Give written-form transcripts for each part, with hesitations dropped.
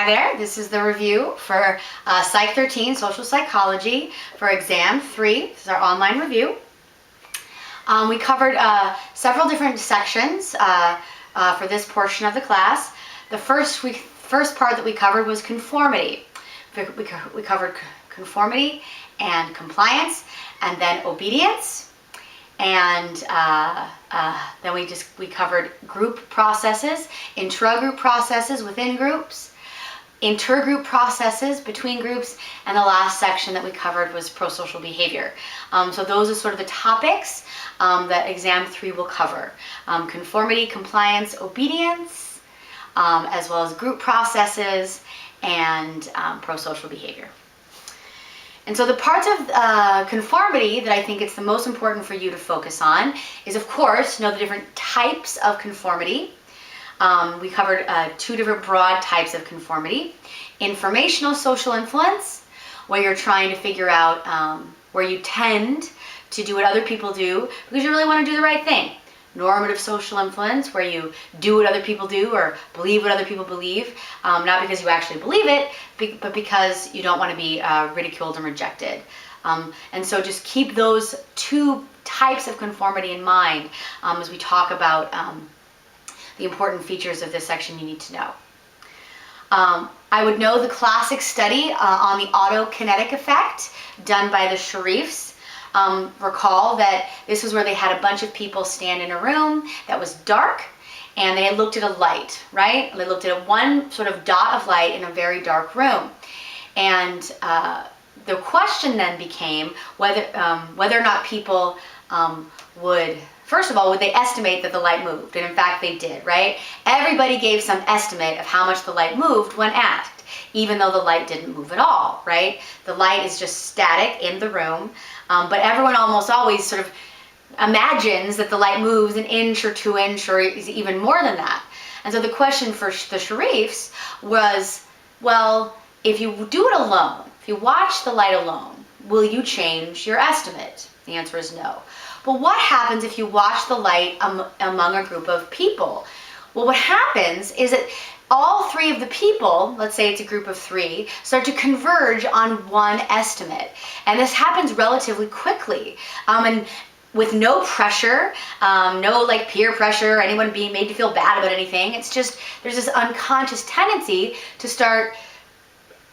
Hi there, this is the review for Psych 13, Social Psychology for Exam 3. This is our online review. We covered several different sections for this portion of the class. The first part that we covered was conformity. We covered conformity and compliance, and then obedience, and then we covered group processes, intra-group processes within groups, intergroup processes between groups, and the last section that we covered was prosocial behavior. So those are sort of the topics that Exam 3 will cover. Conformity, compliance, obedience, as well as group processes and prosocial behavior. And so the parts of conformity that I think it's the most important for you to focus on is, of course, know the different types of conformity. We covered two different broad types of conformity. Informational social influence, where you're trying to figure out where you tend to do what other people do because you really want to do the right thing. Normative social influence, where you do what other people do or believe what other people believe, not because you actually believe it, but because you don't want to be ridiculed and rejected. And so just keep those two types of conformity in mind as we talk about the important features of this section you need to know. I would know the classic study on the autokinetic effect done by the Sharifs. Recall that this was where they had a bunch of people stand in a room that was dark, and they had looked at a light, right? They looked at one sort of dot of light in a very dark room. And the question then became whether or not people would, first of all, would they estimate that the light moved? And in fact, they did, right? Everybody gave some estimate of how much the light moved when asked, even though the light didn't move at all, right? The light is just static in the room, but everyone almost always sort of imagines that the light moves an inch or 2 inches or even more than that. And so the question for the Sharifs was, well, if you do it alone, if you watch the light alone, will you change your estimate? The answer is no. But what happens if you watch the light among a group of people? Well, what happens is that all three of the people, let's say it's a group of 3, start to converge on one estimate. And this happens relatively quickly. And with no pressure, no like peer pressure, or anyone being made to feel bad about anything. It's just, there's this unconscious tendency to start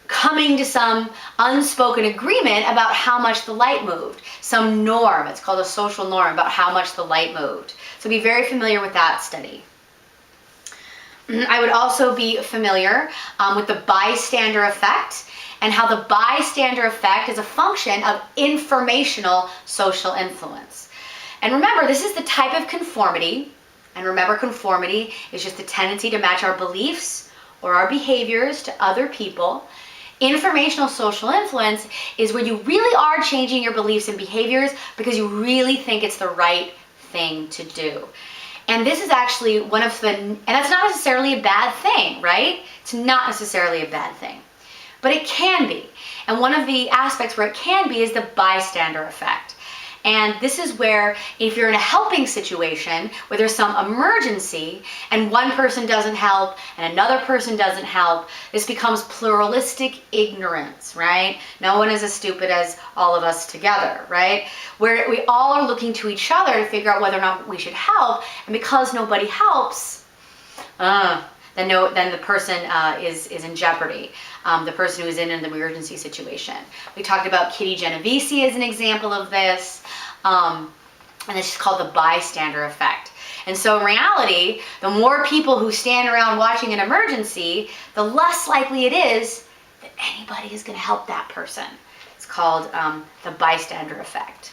coming to some unspoken agreement about how much the light moved. Some norm, it's called a social norm, about how much the light moved. So be very familiar with that study. I would also be familiar with the bystander effect and how the bystander effect is a function of informational social influence. And remember, this is the type of conformity, and remember, conformity is just the tendency to match our beliefs or our behaviors to other people. Informational social influence is where you really are changing your beliefs and behaviors because you really think it's the right thing to do. And this is actually one of the, and that's not necessarily a bad thing, right? It's not necessarily a bad thing, but it can be. And one of the aspects where it can be is the bystander effect. And this is where, if you're in a helping situation where there's some emergency and one person doesn't help and another person doesn't help, this becomes pluralistic ignorance, right? No one is as stupid as all of us together, right? Where we all are looking to each other to figure out whether or not we should help, and because nobody helps, then the person is in jeopardy. The person who is in an emergency situation. We talked about Kitty Genovese as an example of this, and this is called the bystander effect. And so in reality, the more people who stand around watching an emergency, the less likely it is that anybody is going to help that person. It's called the bystander effect.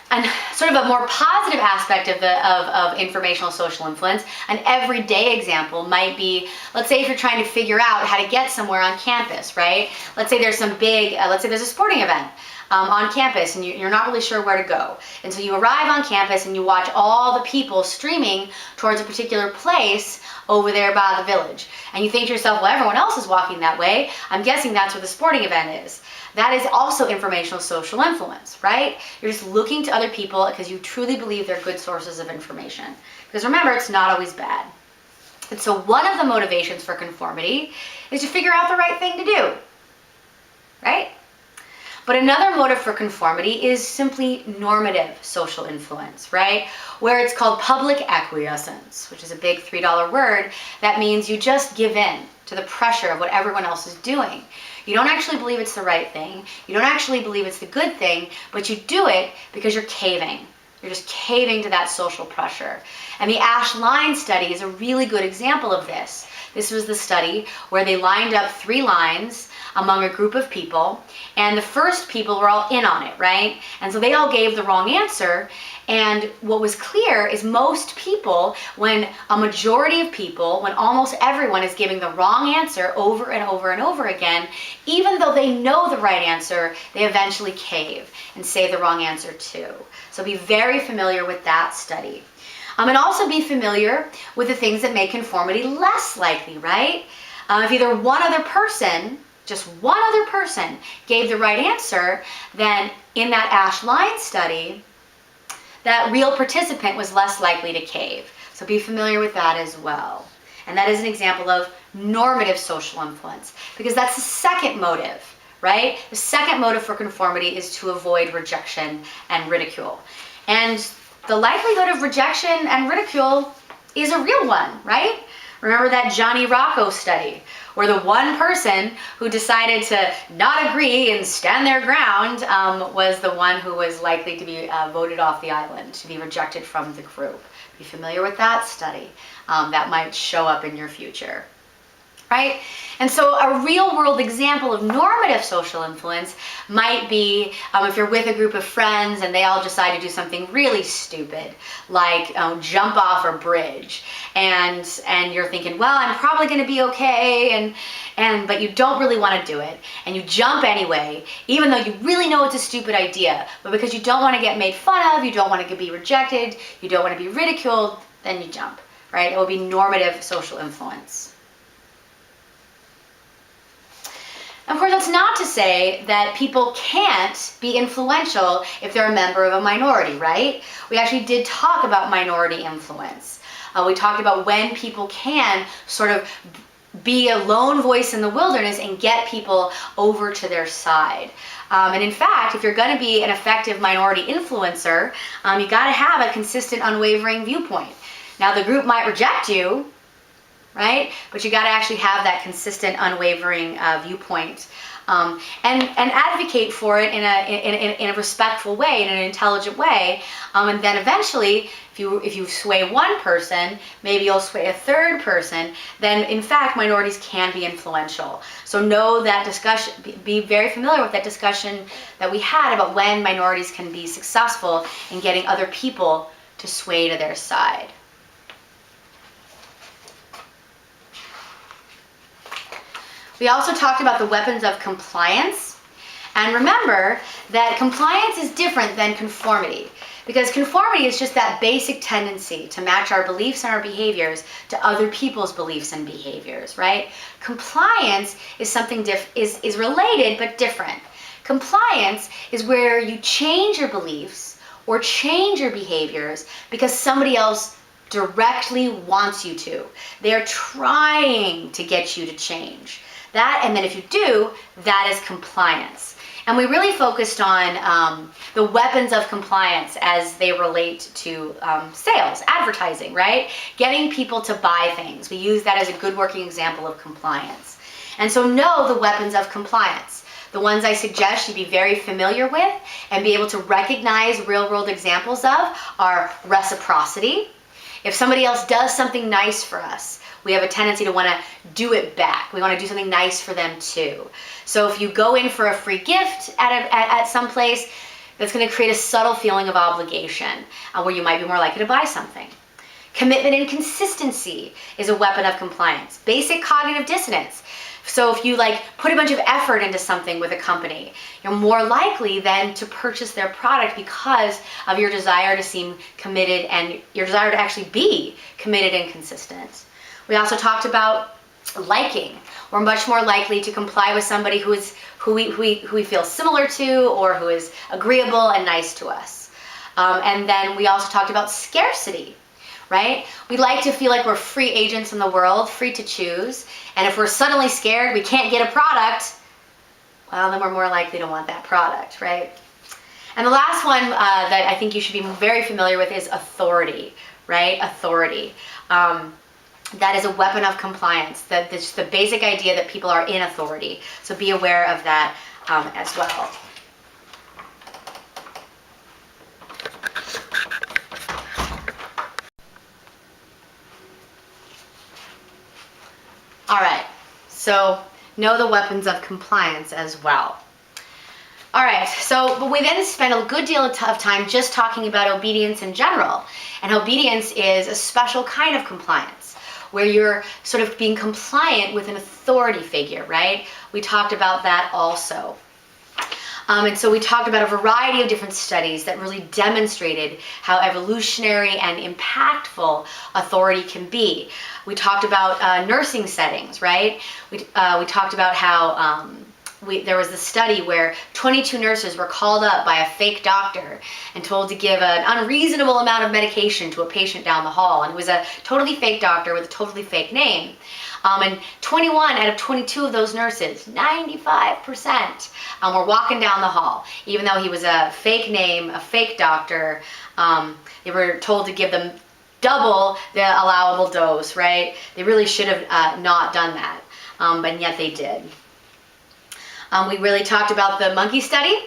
And sort of a more positive aspect of informational social influence, an everyday example might be, let's say if you're trying to figure out how to get somewhere on campus, right? Let's say there's some big, let's say there's a sporting event on campus and you're not really sure where to go. And so you arrive on campus and you watch all the people streaming towards a particular place over there by the village. And you think to yourself, well, everyone else is walking that way. I'm guessing that's where the sporting event is. That is also informational social influence, right? You're just looking to other people because you truly believe they're good sources of information. Because remember, it's not always bad. And so one of the motivations for conformity is to figure out the right thing to do, right? But another motive for conformity is simply normative social influence, right? Where it's called public acquiescence, which is a big $3 word. That means you just give in to the pressure of what everyone else is doing. You don't actually believe it's the right thing. You don't actually believe it's the good thing, but you do it because you're caving. You're just caving to that social pressure. And the ash line study is a really good example of this. This was the study where they lined up 3 lines among a group of people, and the first people were all in on it, right? And so they all gave the wrong answer. And what was clear is most people, when a majority of people, when almost everyone is giving the wrong answer over and over and over again, even though they know the right answer, they eventually cave and say the wrong answer too. So be very familiar with that study. And also be familiar with the things that make conformity less likely, right? If either one other person, just one other person, gave the right answer, then in that ash line study, that real participant was less likely to cave. So be familiar with that as well. And that is an example of normative social influence, because that's the second motive, right? The second motive for conformity is to avoid rejection and ridicule. And the likelihood of rejection and ridicule is a real one, right? Remember that Johnny Rocco study, where the one person who decided to not agree and stand their ground was the one who was likely to be voted off the island, to be rejected from the group. Be familiar with that study. That might show up in your future. Right? And so a real world example of normative social influence might be if you're with a group of friends and they all decide to do something really stupid, like jump off a bridge, and you're thinking, well, I'm probably going to be okay, but you don't really want to do it, and you jump anyway, even though you really know it's a stupid idea, but because you don't want to get made fun of, you don't want to be rejected, you don't want to be ridiculed, then you jump, right? It will be normative social influence. Of course, that's not to say that people can't be influential if they're a member of a minority, right? We actually did talk about minority influence. We talked about when people can sort of be a lone voice in the wilderness and get people over to their side. And in fact, if you're going to be an effective minority influencer, you got to have a consistent, unwavering viewpoint. Now, the group might reject you, right? But you got to actually have that consistent, unwavering viewpoint, and advocate for it in a respectful way, in an intelligent way, and then eventually, if you sway one person, maybe you'll sway a third person. Then, in fact, minorities can be influential. So know that discussion. Be very familiar with that discussion that we had about when minorities can be successful in getting other people to sway to their side. We also talked about the weapons of compliance. And remember that compliance is different than conformity, because conformity is just that basic tendency to match our beliefs and our behaviors to other people's beliefs and behaviors, right? Compliance is something is related but different. Compliance is where you change your beliefs or change your behaviors because somebody else directly wants you to. They're trying to get you to change. That, and then if you do, that is compliance. And we really focused on the weapons of compliance as they relate to sales, advertising, right? Getting people to buy things. We use that as a good working example of compliance. And so know the weapons of compliance. The ones I suggest you be very familiar with and be able to recognize real-world examples of are reciprocity. If somebody else does something nice for us, we have a tendency to want to do it back. We want to do something nice for them too. So if you go in for a free gift at some place, that's going to create a subtle feeling of obligation where you might be more likely to buy something. Commitment and consistency is a weapon of compliance. Basic cognitive dissonance. So if you put a bunch of effort into something with a company, you're more likely then to purchase their product because of your desire to seem committed and your desire to actually be committed and consistent. We also talked about liking. We're much more likely to comply with somebody who we feel similar to or who is agreeable and nice to us. And then we also talked about scarcity, right? We like to feel like we're free agents in the world, free to choose. And if we're suddenly scared we can't get a product, well, then we're more likely to want that product, right? And the last one that I think you should be very familiar with is authority, right? Authority. That is a weapon of compliance. That's the basic idea that people are in authority. So be aware of that as well. All right, so know the weapons of compliance as well. All right, but we then spent a good deal of time just talking about obedience in general. And obedience is a special kind of compliance, where you're sort of being compliant with an authority figure, right? We talked about that also. And so we talked about a variety of different studies that really demonstrated how evolutionary and impactful authority can be. We talked about nursing settings, right? We talked about how there was a study where 22 nurses were called up by a fake doctor and told to give an unreasonable amount of medication to a patient down the hall. And it was a totally fake doctor with a totally fake name. And 21 out of 22 of those nurses, 95%, were walking down the hall. Even though he was a fake name, a fake doctor, they were told to give them double the allowable dose, right? They really should have not done that, but yet they did. We really talked about the monkey study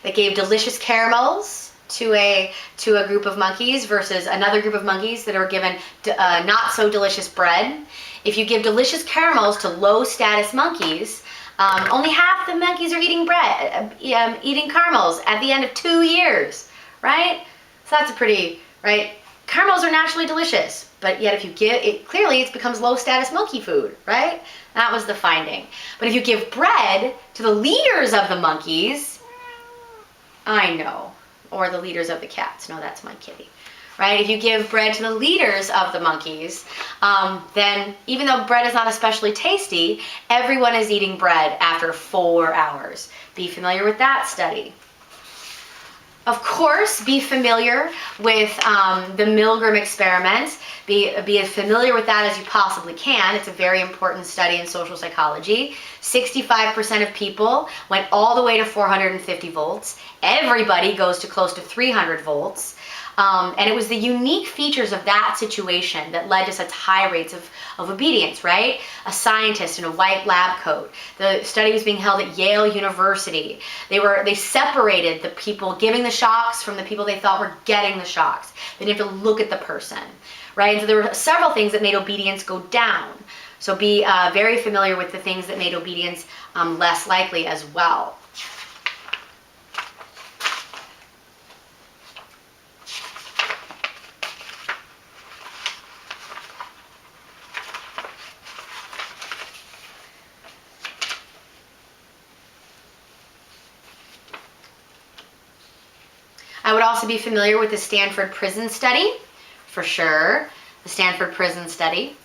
that gave delicious caramels to a group of monkeys versus another group of monkeys that are given not so delicious bread. If you give delicious caramels to low status monkeys, only half the monkeys are eating bread, eating caramels at the end of 2 years, right? So that's a pretty, right? Caramels are naturally delicious, but yet if you give it, clearly it becomes low status monkey food, right? That was the finding. But if you give bread to the leaders of the monkeys, I know, or the leaders of the cats, no, that's my kitty, right? If you give bread to the leaders of the monkeys, then even though bread is not especially tasty, everyone is eating bread after 4 hours. Be familiar with that study. Of course, be familiar with the Milgram experiment. Be as familiar with that as you possibly can. It's a very important study in social psychology. 65% of people went all the way to 450 volts. Everybody goes to close to 300 volts. And it was the unique features of that situation that led to such high rates of obedience, right? A scientist in a white lab coat. The study was being held at Yale University. They separated the people giving the shocks from the people they thought were getting the shocks. They didn't have to look at the person, right? And so there were several things that made obedience go down. So be very familiar with the things that made obedience less likely as well. I would also be familiar with the Stanford prison study, for sure, the Stanford prison study.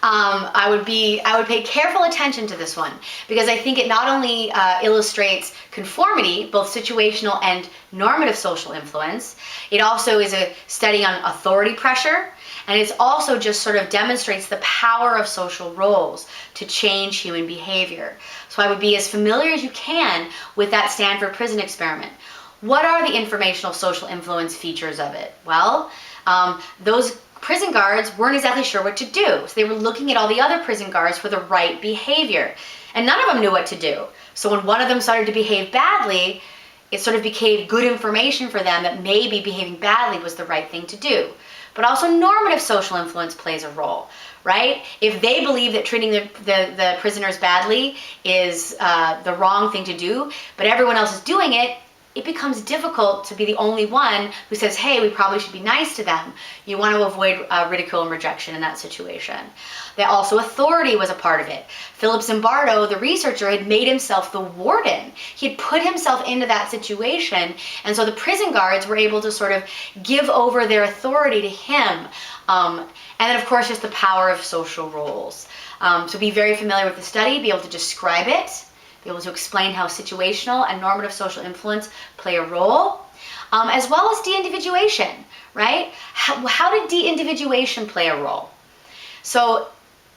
I would pay careful attention to this one because I think it not only illustrates conformity, both situational and normative social influence, it also is a study on authority pressure, and it also just sort of demonstrates the power of social roles to change human behavior. So I would be as familiar as you can with that Stanford prison experiment. What are the informational social influence features of it? Well, those prison guards weren't exactly sure what to do. So they were looking at all the other prison guards for the right behavior. And none of them knew what to do. So when one of them started to behave badly, it sort of became good information for them that maybe behaving badly was the right thing to do. But also normative social influence plays a role, right? If they believe that treating the prisoners badly is the wrong thing to do, but everyone else is doing it, it becomes difficult to be the only one who says, hey, we probably should be nice to them. You want to avoid ridicule and rejection in that situation. Also, authority was a part of it. Philip Zimbardo, the researcher, had made himself the warden. He had put himself into that situation, and so the prison guards were able to sort of give over their authority to him. And then, of course, just the power of social roles. So be very familiar with the study, be able to describe it, be able to explain how situational and normative social influence play a role. as well as de-individuation, right? How did de-individuation play a role? So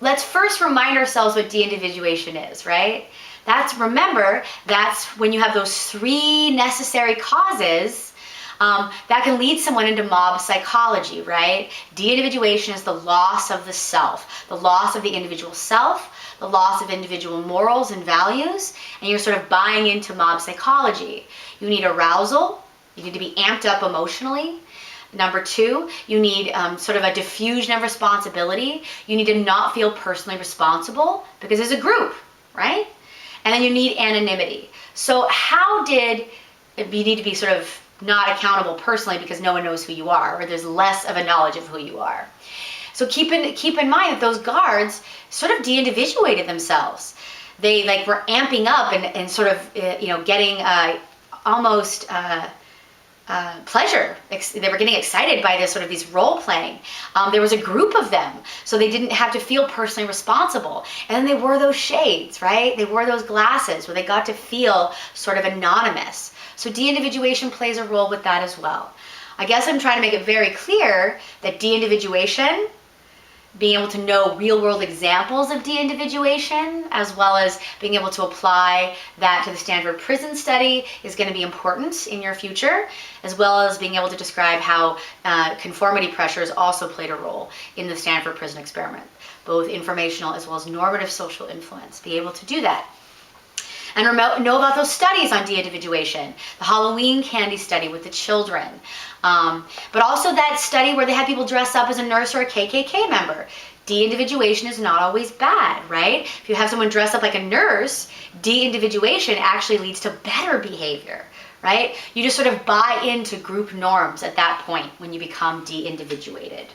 let's first remind ourselves what de-individuation is, right? Remember, that's when you have those three necessary causes that can lead someone into mob psychology, right? De-individuation is the loss of the self, the loss of the individual self, the loss of individual morals and values, and you're sort of buying into mob psychology. You need arousal, you need to be amped up emotionally. Number two, you need sort of a diffusion of responsibility. You need to not feel personally responsible because it's a group, right? And then you need anonymity. So how did you need to be sort of not accountable personally because no one knows who you are, or there's less of a knowledge of who you are. So keep in mind that those guards sort of de-individuated themselves. They like were amping up and sort of getting almost pleasure. They were getting excited by this sort of these role playing. There was a group of them, so they didn't have to feel personally responsible. And then they wore those shades, right? They wore those glasses where they got to feel sort of anonymous. So de-individuation plays a role with that as well. I guess I'm trying to make it very clear that de-individuation, being able to know real-world examples of de-individuation, as well as being able to apply that to the Stanford Prison Study, is going to be important in your future, as well as being able to describe how conformity pressures also played a role in the Stanford Prison Experiment, both informational as well as normative social influence. Be able to do that. And know about those studies on de-individuation, the Halloween candy study with the children, but also that study where they had people dress up as a nurse or a KKK member. De-individuation is not always bad, right? If you have someone dress up like a nurse, de-individuation actually leads to better behavior, right? You just sort of buy into group norms at that point when you become de-individuated.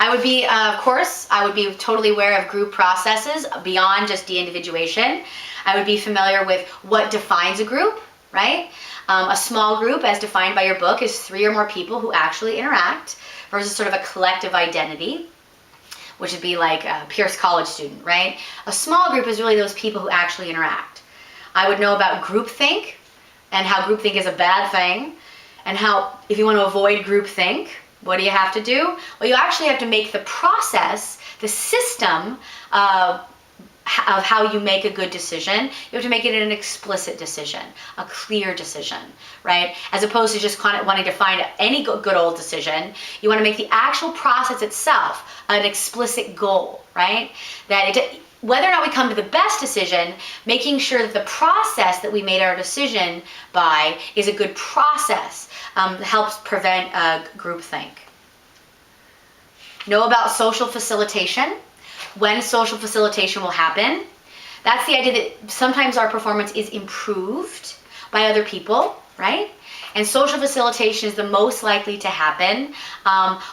I would be, of course, I would be totally aware of group processes beyond just de-individuation. I would be familiar with what defines a group, right? A small group, as defined by your book, is 3 or more people who actually interact versus sort of a collective identity, which would be like a Pierce College student, right? A small group is really those people who actually interact. I would know about groupthink and how groupthink is a bad thing, and how if you want to avoid groupthink, what do you have to do? Well, you actually have to make the process, the system of how you make a good decision, you have to make it an explicit decision, a clear decision, right? As opposed to just wanting to find any good old decision, you want to make the actual process itself an explicit goal, right? Whether or not we come to the best decision, making sure that the process that we made our decision by is a good process helps prevent groupthink. Know about social facilitation. When social facilitation will happen. That's the idea that sometimes our performance is improved by other people, right? And social facilitation is the most likely to happen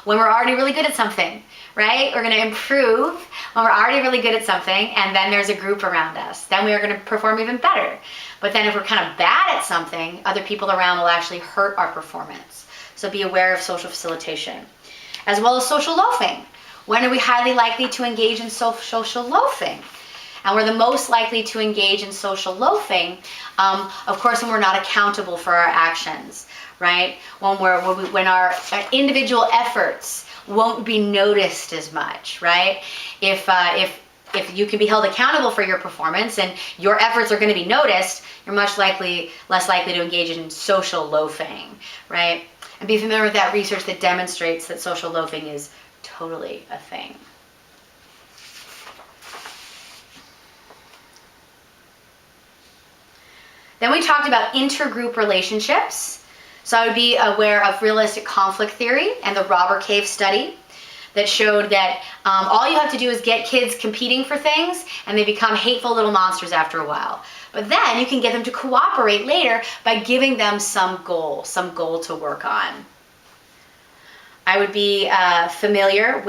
when we're already really good at something, right? We're going to improve when we're already really good at something, and then there's a group around us. Then we are going to perform even better. But then if we're kind of bad at something, other people around will actually hurt our performance. So be aware of social facilitation. As well as social loafing. When are we highly likely to engage in social loafing? And we're the most likely to engage in social loafing, of course, when we're not accountable for our actions, right? When our individual efforts won't be noticed as much, right? If you can be held accountable for your performance and your efforts are going to be noticed, you're less likely to engage in social loafing, right? And be familiar with that research that demonstrates that social loafing is totally a thing. Then we talked about intergroup relationships. So I would be aware of realistic conflict theory and the robber cave study that showed that all you have to do is get kids competing for things and they become hateful little monsters after a while. But then you can get them to cooperate later by giving them some goal to work on. I would be familiar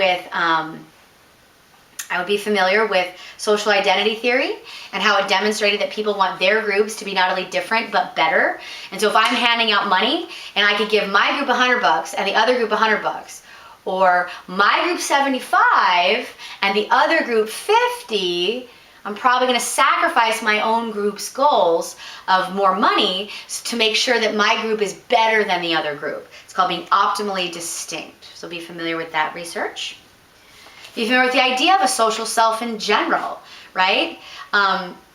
with social identity theory and how it demonstrated that people want their groups to be not only different but better. And so if I'm handing out money and I could give my group $100 and the other group $100, or my group 75 and the other group 50, I'm probably going to sacrifice my own group's goals of more money to make sure that my group is better than the other group. It's called being optimally distinct. So be familiar with that research. Be familiar with the idea of a social self in general, right?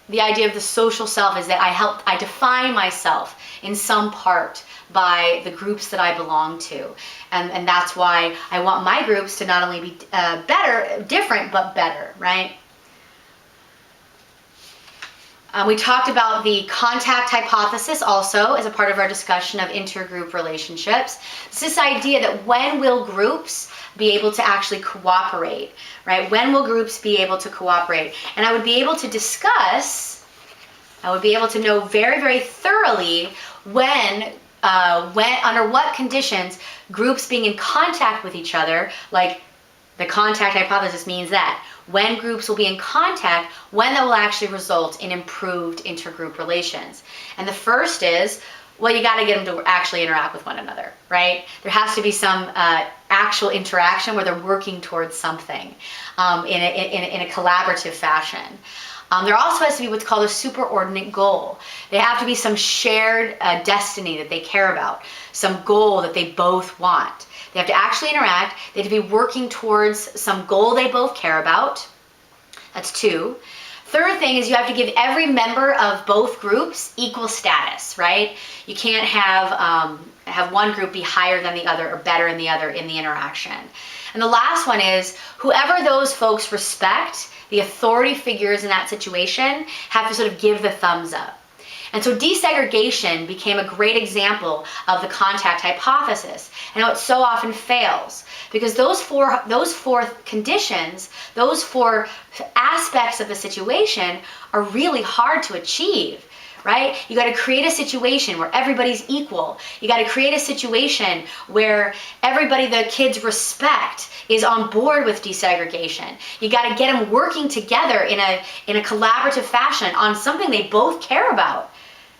The idea of the social self is that I define myself in some part by the groups that I belong to. And that's why I want my groups to not only be different, but better, right? We talked about the contact hypothesis also as a part of our discussion of intergroup relationships. It's this idea that when will groups be able to actually cooperate, right? When will groups be able to cooperate? And I would be able to know very, very thoroughly when under what conditions groups being in contact with each other, like the contact hypothesis means that when groups will be in contact, when that will actually result in improved intergroup relations. And the first is, well, you got to get them to actually interact with one another, right? There has to be some actual interaction where they're working towards something in a collaborative fashion. There also has to be what's called a superordinate goal. There have to be some shared destiny that they care about, some goal that they both want. They have to actually interact. They have to be working towards some goal they both care about. That's 2. Third thing is you have to give every member of both groups equal status, right? You can't have one group be higher than the other or better than the other in the interaction. And the last one is whoever those folks respect, the authority figures in that situation, have to sort of give the thumbs up. And so desegregation became a great example of the contact hypothesis and how it so often fails, because those four conditions, those 4 aspects of the situation are really hard to achieve, right? You got to create a situation where everybody's equal. You got to create a situation where everybody the kids respect is on board with desegregation. You got to get them working together in a collaborative fashion on something they both care about.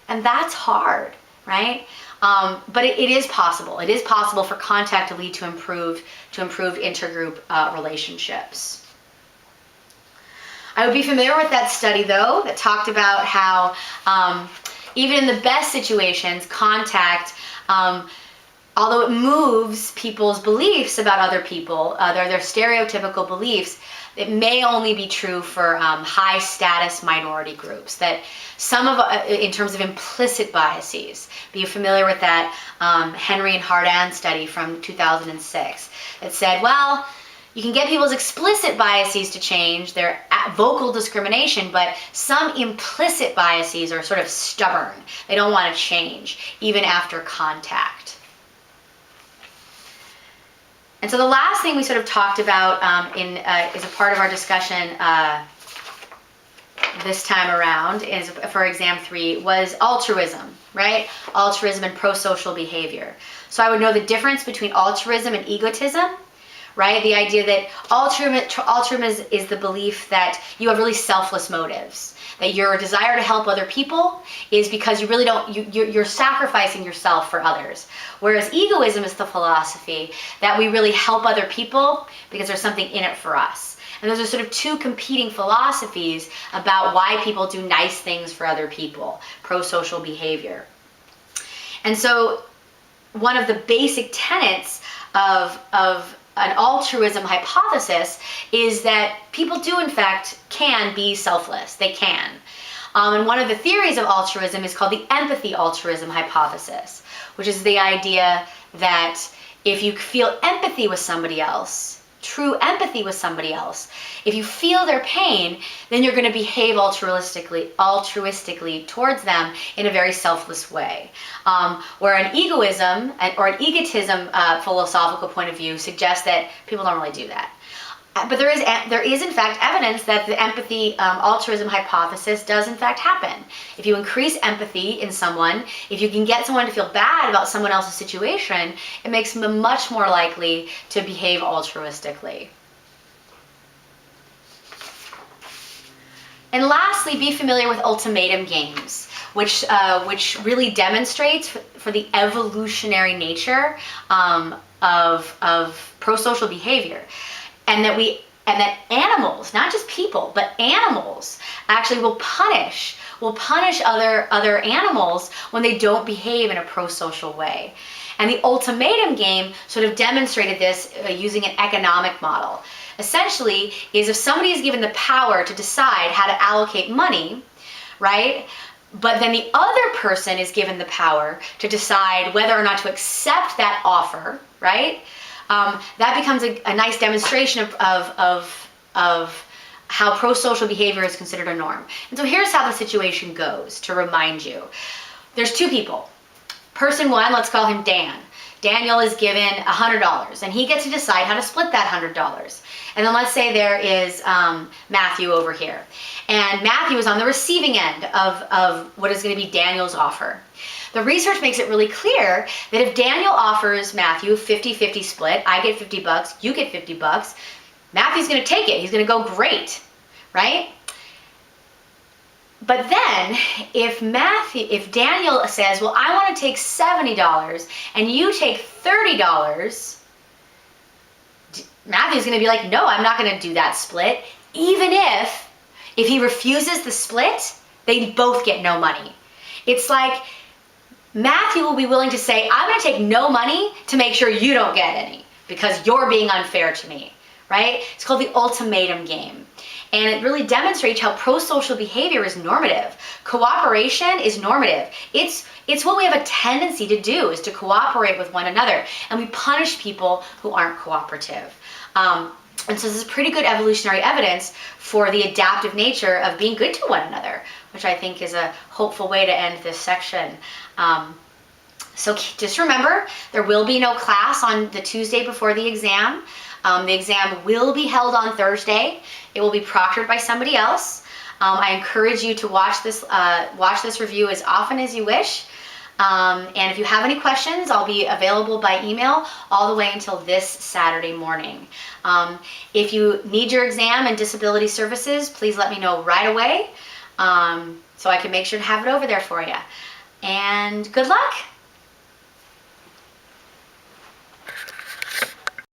And that's hard, right? But it is possible. It is possible for contact to lead to improved intergroup relationships. I would be familiar with that study, though, that talked about how even in the best situations, contact, although it moves people's beliefs about other people, their stereotypical beliefs, it may only be true for high status minority groups, that in terms of implicit biases. Be you familiar with that Henry and Hardin study from 2006? It said, well, you can get people's explicit biases to change, their vocal discrimination, but some implicit biases are sort of stubborn. They don't want to change, even after contact. And so the last thing we sort of talked about is a part of our discussion this time around, is for exam 3, was altruism, right? Altruism and prosocial behavior. So I would know the difference between altruism and egotism, right? The idea that altruism is the belief that you have really selfless motives, that your desire to help other people is because you really don't, you're sacrificing yourself for others. Whereas egoism is the philosophy that we really help other people because there's something in it for us. And those are sort of 2 competing philosophies about why people do nice things for other people, prosocial behavior. And so one of the basic tenets of an altruism hypothesis is that people do, in fact, can be selfless. They can. And one of the theories of altruism is called the empathy altruism hypothesis, which is the idea that if you feel empathy with somebody else, true empathy with somebody else, if you feel their pain, then you're going to behave altruistically towards them in a very selfless way. Where an egoism or an egotism philosophical point of view suggests that people don't really do that. But there is in fact evidence that the empathy altruism hypothesis does in fact happen. If you increase empathy in someone, if you can get someone to feel bad about someone else's situation, it makes them much more likely to behave altruistically. And lastly, be familiar with ultimatum games, which really demonstrates for the evolutionary nature of prosocial behavior. And that we and that animals, not just people, but animals actually will punish other animals when they don't behave in a prosocial way. And the ultimatum game sort of demonstrated this using an economic model. Essentially, is if somebody is given the power to decide how to allocate money, right? But then the other person is given the power to decide whether or not to accept that offer, right? That becomes a nice demonstration of how prosocial behavior is considered a norm. And so here's how the situation goes, to remind you. There's two people. Person one, let's call him Dan. Daniel is given $100, and he gets to decide how to split that $100. And then let's say there is Matthew over here. And Matthew is on the receiving end of what is going to be Daniel's offer. The research makes it really clear that if Daniel offers Matthew a 50-50 split, I get $50, you get $50, Matthew's going to take it. He's going to go, great, right? But then, if Daniel says, well, I want to take $70 and you take $30, Matthew's going to be like, no, I'm not going to do that split. Even if he refuses the split, they both get no money. It's like Matthew will be willing to say, I'm going to take no money to make sure you don't get any because you're being unfair to me, right? It's called the ultimatum game. And it really demonstrates how prosocial behavior is normative. Cooperation is normative. It's what we have a tendency to do, is to cooperate with one another. And we punish people who aren't cooperative. And so this is pretty good evolutionary evidence for the adaptive nature of being good to one another, which I think is a hopeful way to end this section. So just remember, there will be no class on the Tuesday before the exam. The exam will be held on Thursday. It will be proctored by somebody else. I encourage you to watch this review as often as you wish. And if you have any questions, I'll be available by email all the way until this Saturday morning. If you need your exam and disability services, please let me know right away so I can make sure to have it over there for you. And good luck!